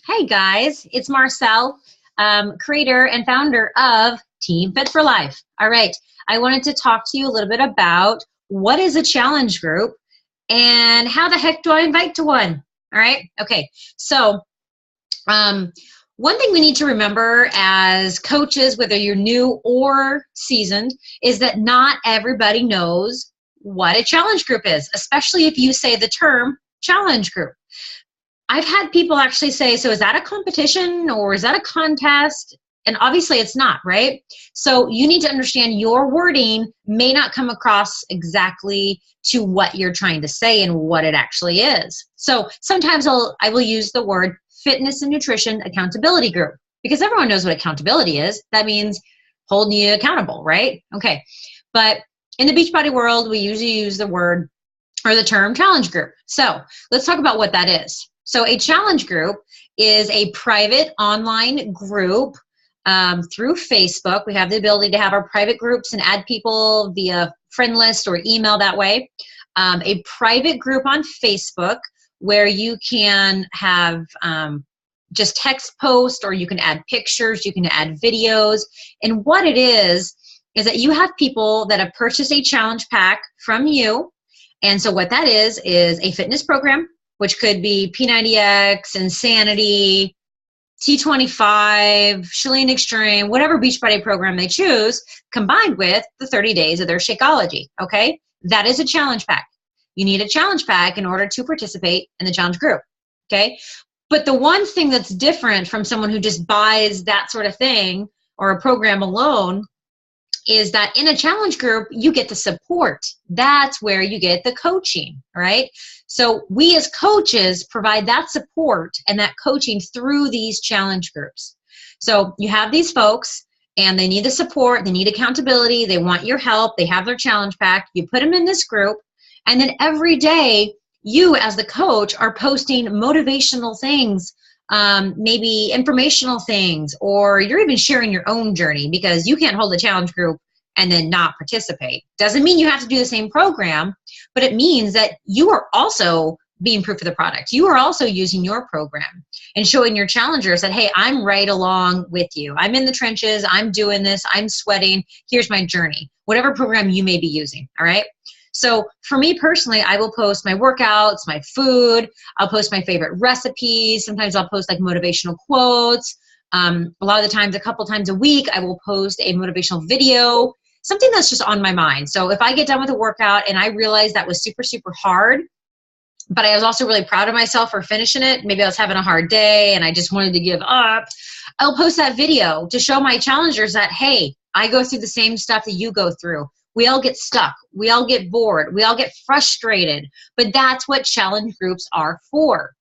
Hey guys, it's Marcel, creator and founder of Team Fit for Life. All right, I wanted to talk to you a little bit about what is a challenge group and how the heck do I invite to one? All right, okay, so um, one thing we need to remember as coaches, whether you're new or seasoned, is that not everybody knows what a challenge group is, especially if you say the term challenge group. I've had people actually say, so is that a competition or is that a contest? And obviously it's not, right? So you need to understand your wording may not come across exactly to what you're trying to say and what it actually is. So sometimes I will use the word fitness and nutrition accountability group because everyone knows what accountability is. That means holding you accountable, right? Okay. But in the Beachbody world, we usually use the word or the term challenge group. So let's talk about what that is. So a challenge group is a private online group through Facebook. We have the ability to have our private groups and add people via friend list or email that way. A private group on Facebook where you can have just text post, or you can add pictures, you can add videos. And what it is that you have people that have purchased a challenge pack from you. And so what that is a fitness program, which could be P90X, Insanity, T25, Chalene Extreme, whatever Beachbody program they choose, combined with the 30 days of their Shakeology, okay? That is a challenge pack. You need a challenge pack in order to participate in the challenge group, okay? But the one thing that's different from someone who just buys that sort of thing or a program alone is that in a challenge group, you get the support. That's where you get the coaching, right? So we as coaches provide that support and that coaching through these challenge groups. So you have these folks and they need the support, they need accountability, they want your help, they have their challenge pack, you put them in this group, and then every day you as the coach are posting motivational things, maybe informational things, or you're even sharing your own journey because you can't hold a challenge group and then not participate. Doesn't mean you have to do the same program, but it means that you are also being proof of the product. You are also using your program and showing your challengers that, hey, I'm right along with you. I'm in the trenches. I'm doing this. I'm sweating. Here's my journey. Whatever program you may be using, all right? So for me personally, I will post my workouts, my food. I'll post my favorite recipes. Sometimes I'll post like motivational quotes. A lot of the times, a couple times a week, I will post a motivational video, something that's just on my mind. So if I get done with a workout and I realize that was super, super hard, but I was also really proud of myself for finishing it, maybe I was having a hard day and I just wanted to give up, I'll post that video to show my challengers that, hey, I go through the same stuff that you go through. We all get stuck. We all get bored. We all get frustrated. But that's what challenge groups are for,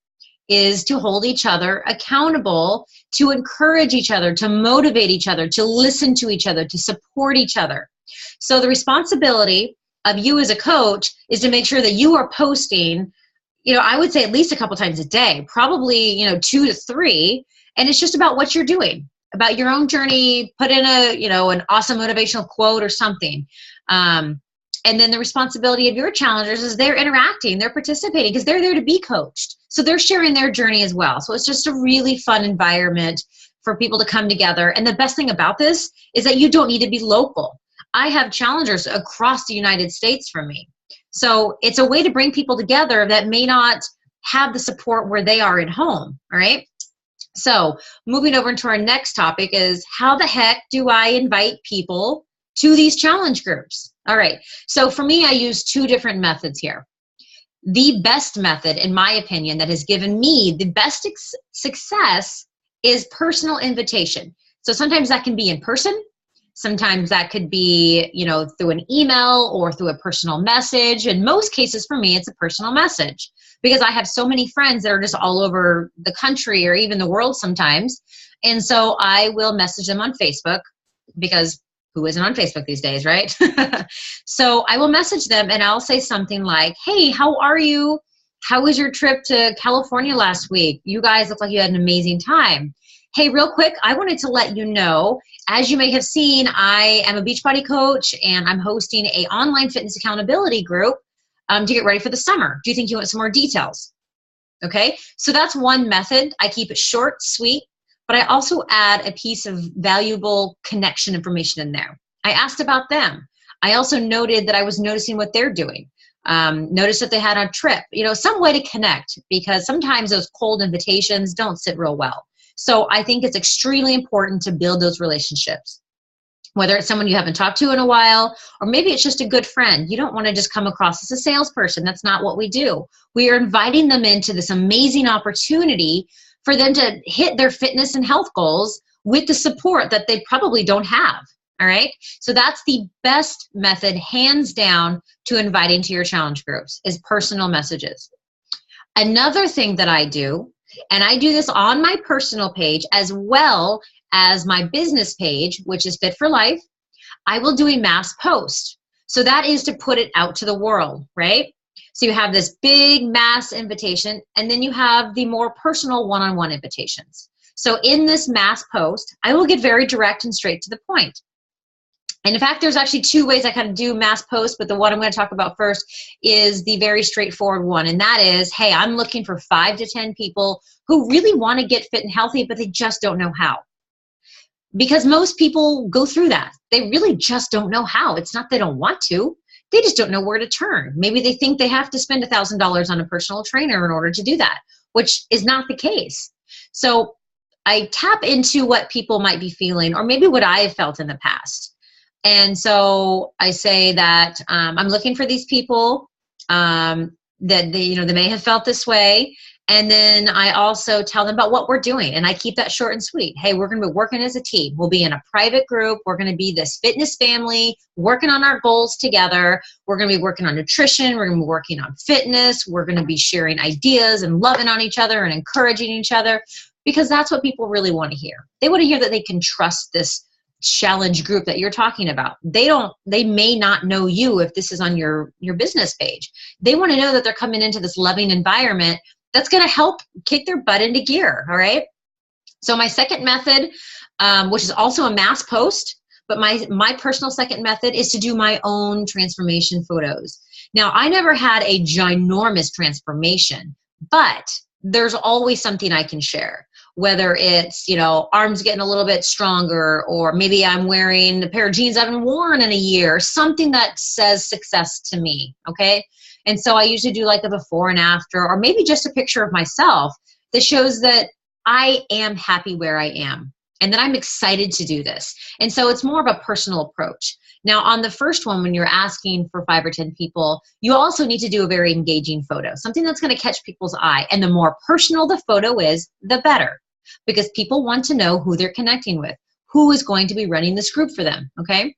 is to hold each other accountable, to encourage each other, to motivate each other, to listen to each other, to support each other. So the responsibility of you as a coach is to make sure that you are posting, I would say at least a couple times a day, probably, 2 to 3. And it's just about what you're doing, about your own journey. Put in an awesome motivational quote or something. And then the responsibility of your challengers is they're interacting, they're participating because they're there to be coached. So they're sharing their journey as well. So it's just a really fun environment for people to come together. And the best thing about this is that you don't need to be local. I have challengers across the United States from me. So it's a way to bring people together that may not have the support where they are at home, all right? So moving over into our next topic is how the heck do I invite people to these challenge groups? All right, so for me, I use 2 different methods here. The best method, in my opinion, that has given me the best success is personal invitation. So sometimes that can be in person. Sometimes that could be, through an email or through a personal message. In most cases, for me, it's a personal message because I have so many friends that are just all over the country or even the world sometimes. And so I will message them on Facebook because who isn't on Facebook these days, right? So I will message them and I'll say something like, hey, how are you? How was your trip to California last week? You guys look like you had an amazing time. Hey, real quick, I wanted to let you know, as you may have seen, I am a Beachbody coach and I'm hosting an online fitness accountability group to get ready for the summer. Do you think you want some more details? Okay, so that's one method. I keep it short, sweet, but I also add a piece of valuable connection information in there. I asked about them. I also noted that I was noticing what they're doing. Notice that they had a trip, some way to connect, because sometimes those cold invitations don't sit real well. So I think it's extremely important to build those relationships. Whether it's someone you haven't talked to in a while, or maybe it's just a good friend. You don't want to just come across as a salesperson. That's not what we do. We are inviting them into this amazing opportunity for them to hit their fitness and health goals with the support that they probably don't have. All right. So that's the best method, hands down, to inviting to your challenge groups, is personal messages. Another thing that I do, and I do this on my personal page as well as my business page, which is Fit for Life, I will do a mass post. So that is to put it out to the world, right? So you have this big mass invitation, and then you have the more personal one-on-one invitations. So in this mass post, I will get very direct and straight to the point. And in fact, there's actually two ways I kind of do mass posts, but the one I'm going to talk about first is the very straightforward one. And that is, hey, I'm looking for 5 to 10 people who really want to get fit and healthy, but they just don't know how. Because most people go through that. They really just don't know how. It's not they don't want to. They just don't know where to turn. Maybe they think they have to spend $1,000 on a personal trainer in order to do that, which is not the case. So I tap into what people might be feeling, or maybe what I have felt in the past. And so I say that I'm looking for these people that they may have felt this way. And then I also tell them about what we're doing. And I keep that short and sweet. Hey, we're going to be working as a team. We'll be in a private group. We're going to be this fitness family, working on our goals together. We're going to be working on nutrition. We're going to be working on fitness. We're going to be sharing ideas and loving on each other and encouraging each other, because that's what people really want to hear. They want to hear that they can trust this challenge group that you're talking about. They may not know you if this is on your business page. They want to know that they're coming into this loving environment that's going to help kick their butt into gear. All right. So my second method, which is also a mass post, but my personal second method is to do my own transformation photos. Now, I never had a ginormous transformation, but there's always something I can share. Whether it's, arms getting a little bit stronger, or maybe I'm wearing a pair of jeans I haven't worn in a year, something that says success to me, okay? And so I usually do like a before and after, or maybe just a picture of myself that shows that I am happy where I am and that I'm excited to do this. And so it's more of a personal approach. Now, on the first one, when you're asking for 5 or 10 people, you also need to do a very engaging photo, something that's going to catch people's eye. And the more personal the photo is, the better, because people want to know who they're connecting with, who is going to be running this group for them, okay?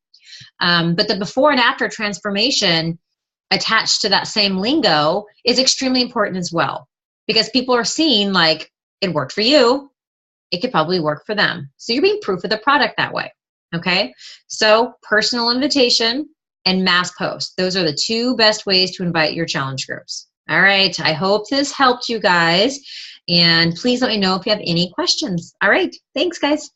But the before and after transformation attached to that same lingo is extremely important as well, because people are seeing, like, it worked for you, it could probably work for them. So you're being proof of the product that way, okay? So personal invitation and mass post. Those are the 2 best ways to invite your challenge groups. All right, I hope this helped you guys. And please let me know if you have any questions. All right, thanks, guys.